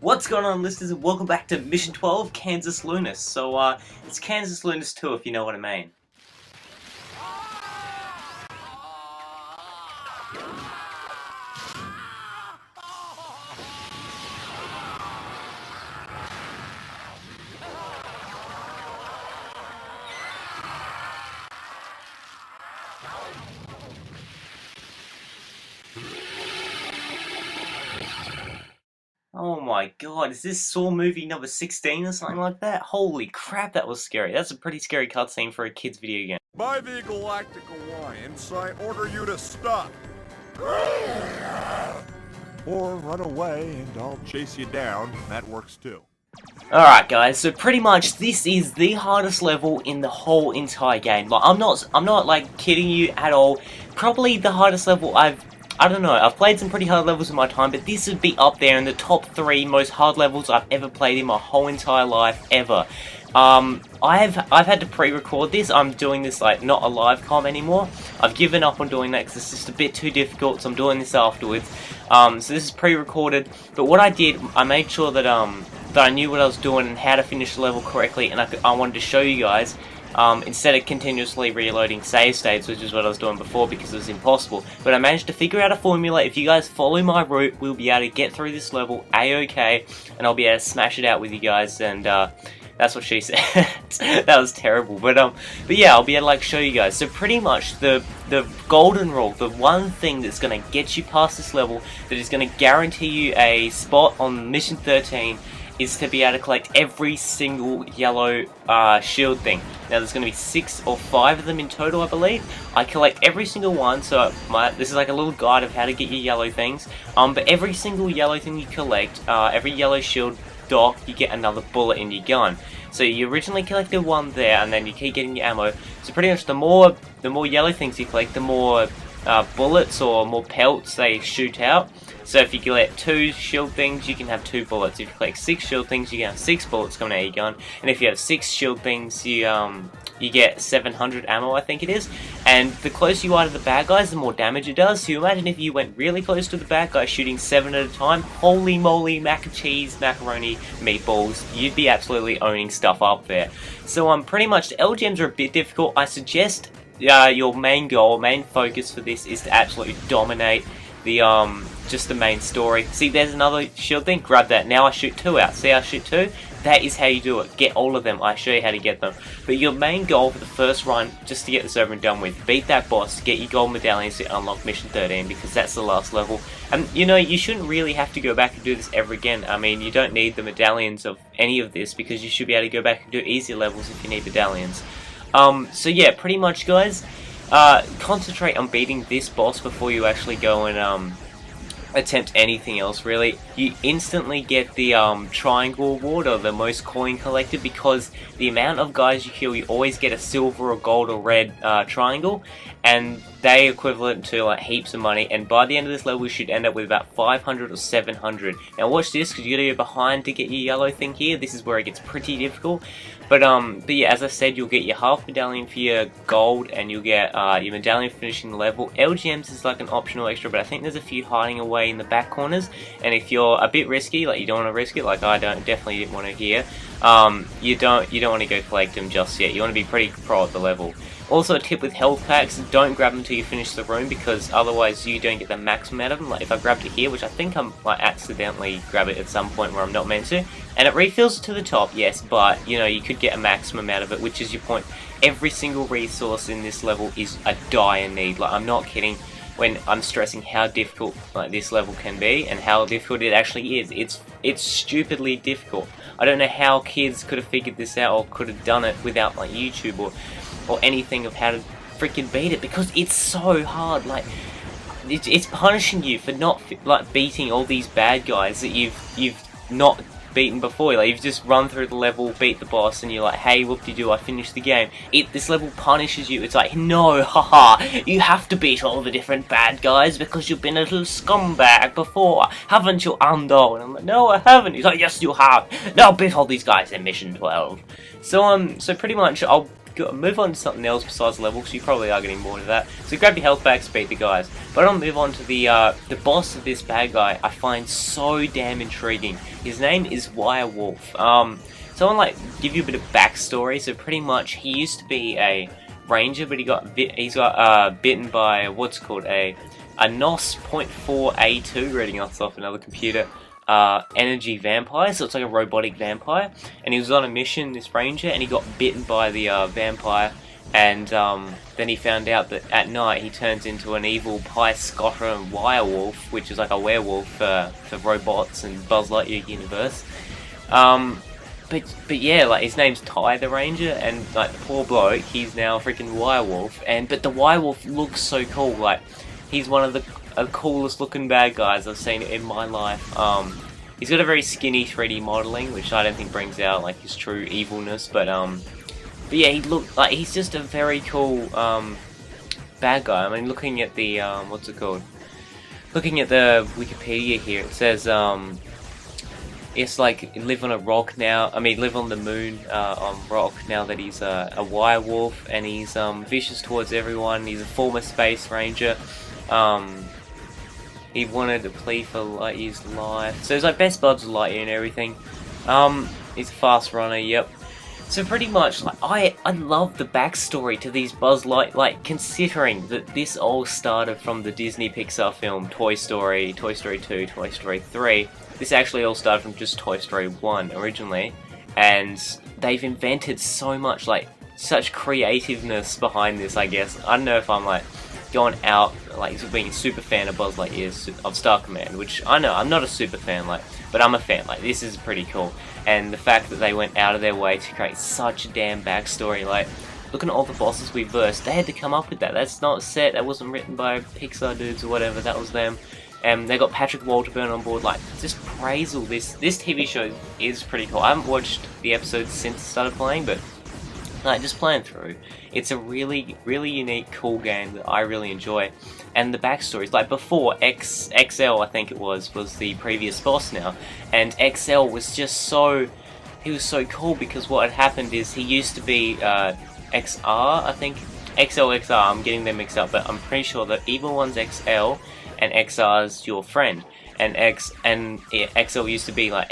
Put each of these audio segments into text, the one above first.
What's going on, listeners, and welcome back to Mission 12, Canis Lunis. It's Canis Lunis 2, if you know what I mean. Oh my god, is this Saw movie number 16 or something like that? Holy crap, that was scary. That's a pretty scary cutscene for a kid's video game. By the Galactic Alliance, I order you to stop. Or run away and I'll chase you down. That works too. Alright guys, so pretty much this is the hardest level in the whole entire game. Like, I'm not like kidding you at all. Probably the hardest level I don't know, I've played some pretty hard levels in my time, but this would be up there in the top 3 most hard levels I've ever played in my whole entire life, ever. I've had to pre-record this. I'm doing this like not a live com anymore. I've given up on doing that because it's just a bit too difficult, so I'm doing this afterwards. So this is pre-recorded, but what I did, I made sure that that I knew what I was doing and how to finish the level correctly, and I wanted to show you guys. Instead of continuously reloading save states, which is what I was doing before because it was impossible. But I managed to figure out a formula. If you guys follow my route, we'll be able to get through this level a-okay, and I'll be able to smash it out with you guys, and that's what she said. That was terrible, but yeah, I'll be able to like show you guys. So pretty much the golden rule, the one thing that's going to get you past this level, that is going to guarantee you a spot on mission 13, is to be able to collect every single yellow shield thing. Now there's going to be 6 or 5 of them in total, I believe. I collect every single one, so this is like a little guide of how to get your yellow things. But every single yellow thing you collect, every yellow shield dock, you get another bullet in your gun. So you originally collected one there, and then you keep getting your ammo. So pretty much the more yellow things you collect, the more bullets or more pelts they shoot out. So if you collect 2 shield things, you can have 2 bullets. If you collect 6 shield things, you can have 6 bullets coming out of your gun. And if you have 6 shield things, you get 700 ammo, I think it is. And the closer you are to the bad guys, the more damage it does. So you imagine if you went really close to the bad guy, shooting 7 at a time, holy moly, mac and cheese, macaroni, meatballs, you'd be absolutely owning stuff up there. So pretty much the LGMs are a bit difficult. I suggest your main goal, main focus for this is to absolutely dominate the just the main story. See, there's another shield thing, grab that. Now I shoot 2 out. See, I shoot 2? That is how you do it. Get all of them. I show you how to get them. But your main goal for the first run, just to get this over and done with, beat that boss, get your gold medallions to unlock mission 13, because that's the last level. And you know, you shouldn't really have to go back and do this ever again. I mean, you don't need the medallions of any of this, because you should be able to go back and do easier levels if you need medallions. So yeah, pretty much guys, concentrate on beating this boss before you actually go and attempt anything else really. You instantly get the triangle award, or the most coin collected, because the amount of guys you kill, you always get a silver or gold or red triangle, and they equivalent to like heaps of money. And by the end of this level, you should end up with about 500 or 700. Now watch this, because you gotta go behind to get your yellow thing here. This is where it gets pretty difficult. But yeah, as I said, you'll get your half medallion for your gold, and you'll get your medallion for finishing the level. LGMs is like an optional extra, but I think there's a few hiding away in the back corners. And if you're a bit risky, like you don't want to risk it, like I definitely didn't want to here, you don't want to go collect them just yet. You want to be pretty pro at the level. Also, a tip with health packs, don't grab them until you finish the room, because otherwise you don't get the maximum out of them. Like if I grabbed it here, which I think I might accidentally grab it at some point where I'm not meant to, and it refills it to the top, yes, but you know, you could get a maximum out of it, which is your point. Every single resource in this level is a dire need. Like, I'm not kidding when I'm stressing how difficult like this level can be, and how difficult it actually is. It's stupidly difficult. I don't know how kids could have figured this out, or could have done it without like YouTube or anything of how to freaking beat it, because it's so hard. Like it's punishing you for not like beating all these bad guys that you've not beaten before. Like you've just run through the level, beat the boss, and you're like, hey, whoop-de-doo, I finished the game. This level punishes you. It's like, no, haha, you have to beat all the different bad guys because you've been a little scumbag before, haven't you, Ando? And I'm like, no, I haven't. He's like, yes, you have. Now beat all these guys in mission 12. So pretty much I'll move on to something else besides level, because you probably are getting bored of that. So grab your health back, beat the guys. But I'll move on to the boss of this bad guy. I find so damn intriguing. His name is WireWolf. So I'll like give you a bit of backstory. So pretty much he used to be a ranger, but he's got bitten by what's called a NOS.4A2, reading off another computer. Energy vampire, so it's like a robotic vampire, and he was on a mission, this ranger, and he got bitten by the vampire, and then he found out that at night he turns into an evil pie scotter and wirewolf, which is like a werewolf for robots and Buzz Lightyear universe. But yeah, like his name's Ty the Ranger, and like the poor bloke, he's now a freaking wirewolf, but the wirewolf looks so cool. Like he's one of the coolest looking bad guys I've seen in my life. He's got a very skinny 3D modeling, which I don't think brings out like his true evilness, but yeah, he's just a very cool bad guy. I mean, looking at the what's it called? Looking at the Wikipedia here, it says it's like live on a rock now. I mean, live on the moon on rock now that he's a wirewolf, and he's vicious towards everyone. He's a former space ranger. He wanted to plea for Lightyear's life. So he's like best buds with Lightyear and everything. He's a fast runner, yep. So pretty much, like, I love the backstory to these Buzz Lightyear, like, considering that this all started from the Disney Pixar film Toy Story, Toy Story 2, Toy Story 3. This actually all started from just Toy Story 1 originally. And they've invented so much, like, such creativeness behind this, I guess. I don't know if I'm, like, going out, like, being a super fan of Buzz Lightyear, of Star Command, which I know, I'm not a super fan, like, but I'm a fan, like, this is pretty cool. And the fact that they went out of their way to create such a damn backstory, like, looking at all the bosses we versed, they had to come up with that. That's not set, that wasn't written by Pixar dudes or whatever, that was them. And they got Patrick Walterburn on board, like, just praise all this. This TV show is pretty cool. I haven't watched the episodes since it started playing, but like, just playing through, it's a really, really unique, cool game that I really enjoy. And the backstories, like before, XL, I think it was the previous boss now, and XL was just so, he was so cool because what had happened is he used to be XR, I think, XR, I'm getting them mixed up, but I'm pretty sure that evil one's XL and XR's your friend. And XL used to be like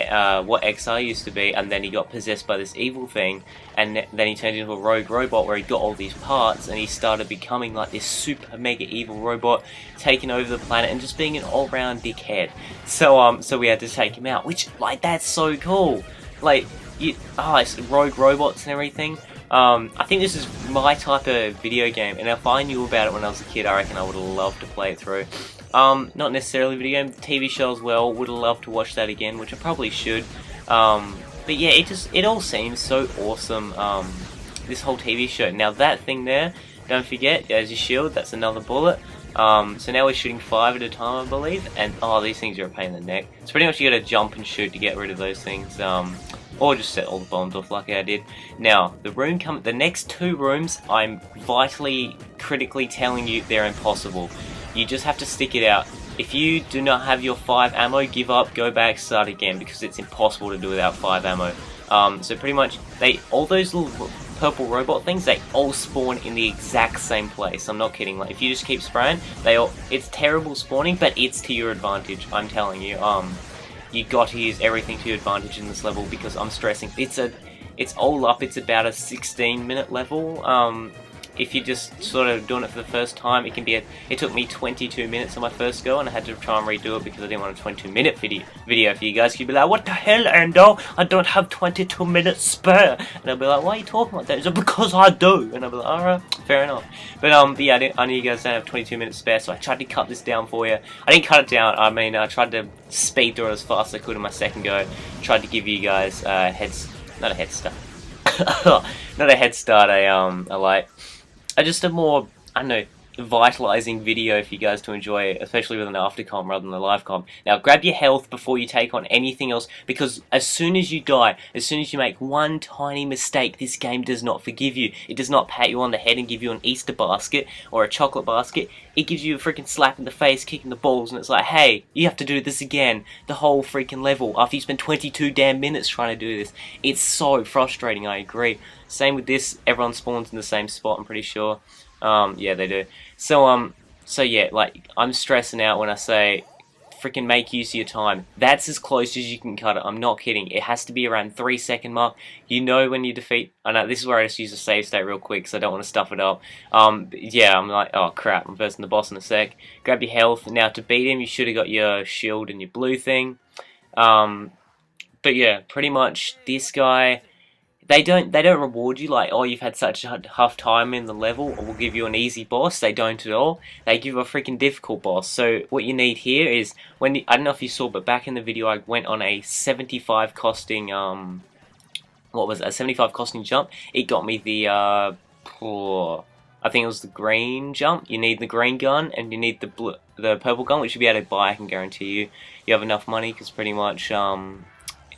what XR used to be, and then he got possessed by this evil thing, and then he turned into a rogue robot where he got all these parts, and he started becoming like this super mega evil robot, taking over the planet and just being an all-round dickhead. So we had to take him out, which, like, that's so cool. Like, it's rogue robots and everything. I think this is my type of video game, and if I knew about it when I was a kid, I reckon I would have loved to play it through. Not necessarily video game, TV show as well, would have loved to watch that again, which I probably should. But yeah, it all seems so awesome, this whole TV show. Now that thing there, don't forget, as your shield, that's another bullet. So now we're shooting 5 at a time, I believe, and these things are a pain in the neck. So pretty much you gotta jump and shoot to get rid of those things, or just set all the bombs off like I did. Now, the next 2 rooms, I'm vitally, critically telling you they're impossible. You just have to stick it out. If you do not have your 5 ammo, give up, go back, start again, because it's impossible to do without 5 ammo. So pretty much, all those little purple robot things, they all spawn in the exact same place. I'm not kidding. Like, if you just keep spraying, it's terrible spawning, but it's to your advantage, I'm telling you. You got to use everything to your advantage in this level, because I'm stressing. It's all up, it's about a 16-minute level. If you're just sort of doing it for the first time, it took me 22 minutes on my first go, and I had to try and redo it because I didn't want a 22-minute video for you guys. You'd be like, what the hell, Endo? I don't have 22 minutes spare. And I'll be like, why are you talking like that? He's like, because I do. And I'll be like, alright, fair enough. But yeah, I knew you guys don't have 22 minutes spare, so I tried to cut this down for you. I didn't cut it down, I mean, I tried to speed through it as fast as I could in my second go. Tried to give you guys not a head start. Not a head start, just a more, I don't know, vitalizing video for you guys to enjoy, especially with an aftercom rather than a live com. Now grab your health before you take on anything else, because as soon as you die, as soon as you make one tiny mistake, this game does not forgive you. It does not pat you on the head and give you an Easter basket or a chocolate basket. It gives you a freaking slap in the face, kicking the balls, and it's like, hey, you have to do this again the whole freaking level after you spend 22 damn minutes trying to do this. It's so frustrating, I agree. Same with this, everyone spawns in the same spot, I'm pretty sure. Yeah, they do. So yeah, like, I'm stressing out when I say freaking make use of your time. That's as close as you can cut it. I'm not kidding. It has to be around 3-second mark. You know when you defeat... I know, this is where I just use a save state real quick because I don't want to stuff it up. Yeah, I'm like, oh crap, I'm versing the boss in a sec. Grab your health. Now to beat him, you should have got your shield and your blue thing. But yeah, pretty much this guy... They don't reward you like, oh, you've had such a tough time in the level, or we'll give you an easy boss. They don't at all. They give you a freaking difficult boss. So what you need here is, I don't know if you saw, but back in the video I went on a 75 costing, what was it, a 75 costing jump. It got me the, I think it was the green jump. You need the green gun, and you need the purple gun, which you'll be able to buy, I can guarantee you. You have enough money, because pretty much,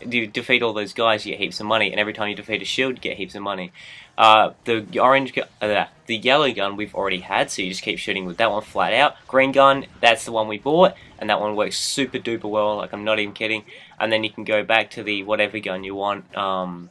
you defeat all those guys, you get heaps of money, and every time you defeat a shield, you get heaps of money. The yellow gun we've already had, so you just keep shooting with that one flat out. Green gun, that's the one we bought, and that one works super duper well, like I'm not even kidding. And then you can go back to the whatever gun you want to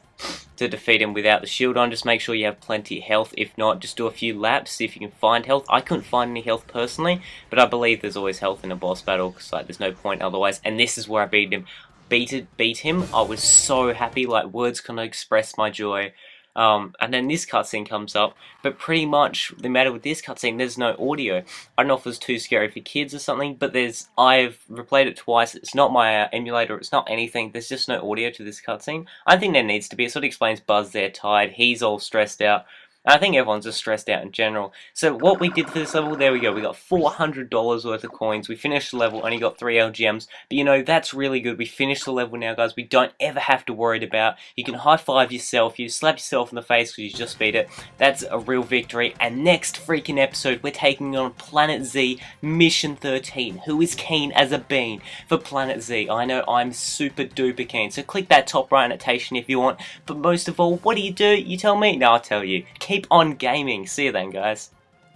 defeat him without the shield on. Just make sure you have plenty of health. If not, just do a few laps, see if you can find health. I couldn't find any health personally, but I believe there's always health in a boss battle, because like, there's no point otherwise. And this is where I beat him. Beat him. I was so happy, like words cannot express my joy. And then this cutscene comes up, but pretty much the matter with this cutscene, there's no audio. I don't know if it was too scary for kids or something, but I've replayed it twice. It's not my emulator, it's not anything. There's just no audio to this cutscene. I think there needs to be. It sort of explains Buzz there tired. He's all stressed out. I think everyone's just stressed out in general. So what we did for this level, there we go. We got $400 worth of coins. We finished the level, only got 3 LGMs. But you know, that's really good. We finished the level now, guys. We don't ever have to worry about. You can high-five yourself. You slap yourself in the face because you just beat it. That's a real victory. And next freaking episode, we're taking on Planet Z Mission 13. Who is keen as a bean for Planet Z? I know I'm super duper keen. So click that top right annotation if you want. But most of all, what do? You tell me? No, I'll tell you. Keep on gaming. See you then, guys.